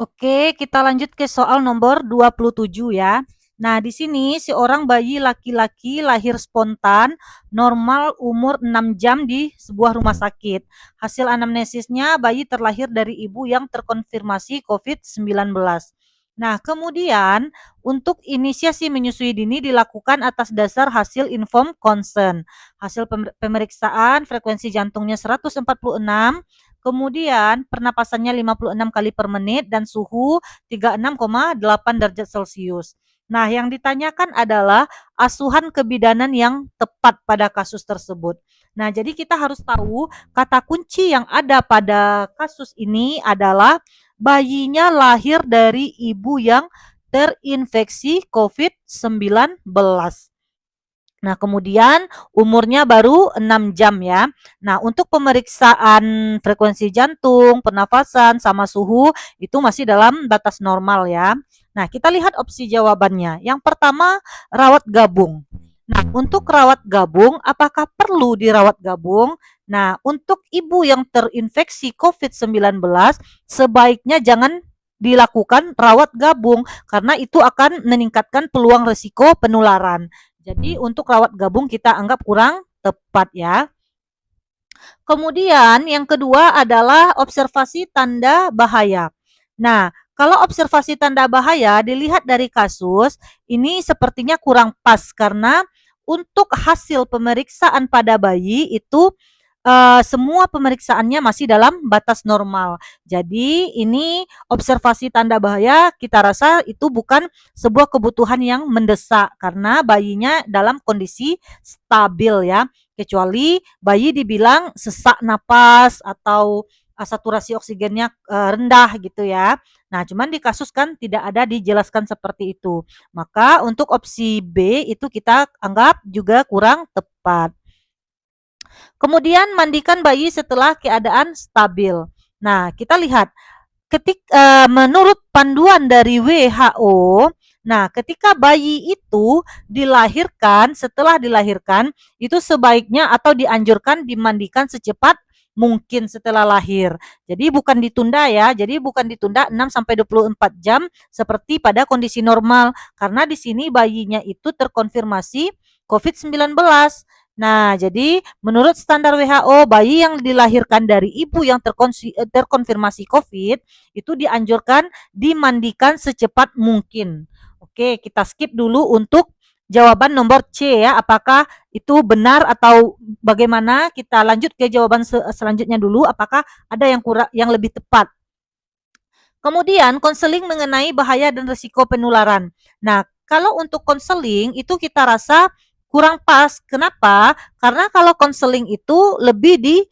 Oke, kita lanjut ke soal nomor 27 ya. Nah, di sini seorang bayi laki-laki lahir spontan, normal umur 6 jam di sebuah rumah sakit. Hasil anamnesisnya bayi terlahir dari ibu yang terkonfirmasi COVID-19. Nah, kemudian untuk inisiasi menyusui dini dilakukan atas dasar hasil informed consent. Hasil pemeriksaan frekuensi jantungnya 146, kemudian pernapasannya 56 kali per menit dan suhu 36,8 derajat Celcius. Nah, yang ditanyakan adalah asuhan kebidanan yang tepat pada kasus tersebut. Nah, jadi kita harus tahu kata kunci yang ada pada kasus ini adalah bayinya lahir dari ibu yang terinfeksi COVID-19. Nah, kemudian umurnya baru 6 jam ya. Nah, untuk pemeriksaan frekuensi jantung, pernafasan, sama suhu itu masih dalam batas normal ya. Nah, kita lihat opsi jawabannya. Yang pertama, rawat gabung. Nah, untuk rawat gabung, apakah perlu dirawat gabung? Nah, untuk ibu yang terinfeksi COVID-19, sebaiknya jangan dilakukan rawat gabung karena itu akan meningkatkan peluang risiko penularan. Jadi untuk rawat gabung kita anggap kurang tepat ya. Kemudian yang kedua adalah observasi tanda bahaya. Nah, kalau observasi tanda bahaya dilihat dari kasus, ini sepertinya kurang pas karena untuk hasil pemeriksaan pada bayi itu semua pemeriksaannya masih dalam batas normal. Jadi ini observasi tanda bahaya kita rasa itu bukan sebuah kebutuhan yang mendesak karena bayinya dalam kondisi stabil ya. Kecuali bayi dibilang sesak napas atau saturasi oksigennya rendah gitu ya. Nah, cuman di kasus kan tidak ada dijelaskan seperti itu. Maka untuk opsi B itu kita anggap juga kurang tepat. Kemudian mandikan bayi setelah keadaan stabil. Nah, kita lihat menurut panduan dari WHO, nah ketika bayi itu dilahirkan, setelah dilahirkan itu sebaiknya atau dianjurkan dimandikan secepat mungkin setelah lahir. Jadi bukan ditunda ya. Jadi bukan ditunda 6 sampai 24 jam seperti pada kondisi normal karena di sini bayinya itu terkonfirmasi COVID-19. Nah, jadi menurut standar WHO, bayi yang dilahirkan dari ibu yang terkonfirmasi COVID itu dianjurkan dimandikan secepat mungkin. Oke, kita skip dulu untuk jawaban nomor C ya. Apakah itu benar atau bagaimana? Kita lanjut ke jawaban selanjutnya dulu. Apakah ada yang lebih tepat? Kemudian konseling mengenai bahaya dan risiko penularan. Nah, kalau untuk konseling itu kita rasa kurang pas. Kenapa? Karena kalau konseling itu lebih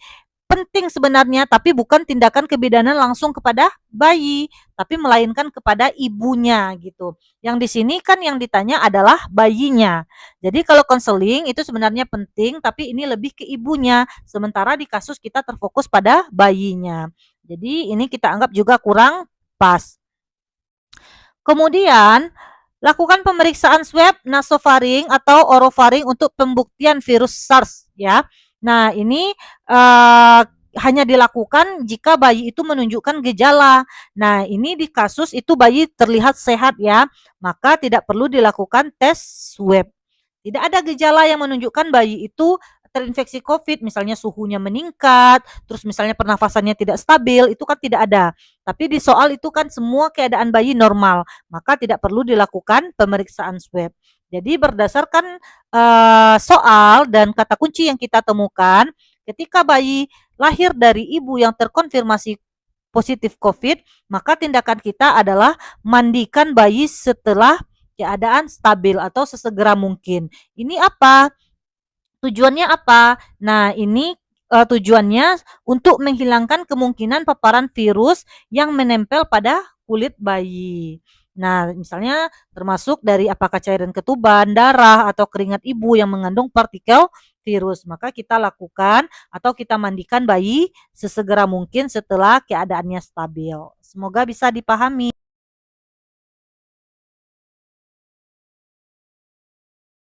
penting sebenarnya, tapi bukan tindakan kebidanan langsung kepada bayi, tapi melainkan kepada ibunya gitu. Yang di sini kan yang ditanya adalah bayinya. Jadi kalau konseling itu sebenarnya penting, tapi ini lebih ke ibunya. Sementara di kasus kita terfokus pada bayinya. Jadi ini kita anggap juga kurang pas. Kemudian lakukan pemeriksaan swab nasofaring atau orofaring untuk pembuktian virus SARS ya. Nah, ini hanya dilakukan jika bayi itu menunjukkan gejala. Nah, ini di kasus itu bayi terlihat sehat ya, maka tidak perlu dilakukan tes swab. Tidak ada gejala yang menunjukkan bayi itu terinfeksi COVID, misalnya suhunya meningkat, terus misalnya pernafasannya tidak stabil, itu kan tidak ada. Tapi di soal itu kan semua keadaan bayi normal, maka tidak perlu dilakukan pemeriksaan swab. Jadi berdasarkan soal dan kata kunci yang kita temukan, ketika bayi lahir dari ibu yang terkonfirmasi positif COVID, maka tindakan kita adalah mandikan bayi setelah keadaan stabil atau sesegera mungkin. Ini apa? Tujuannya apa? Nah, ini tujuannya untuk menghilangkan kemungkinan paparan virus yang menempel pada kulit bayi. Nah, misalnya termasuk dari apakah cairan ketuban, darah, atau keringat ibu yang mengandung partikel virus. Maka kita lakukan atau kita mandikan bayi sesegera mungkin setelah keadaannya stabil. Semoga bisa dipahami.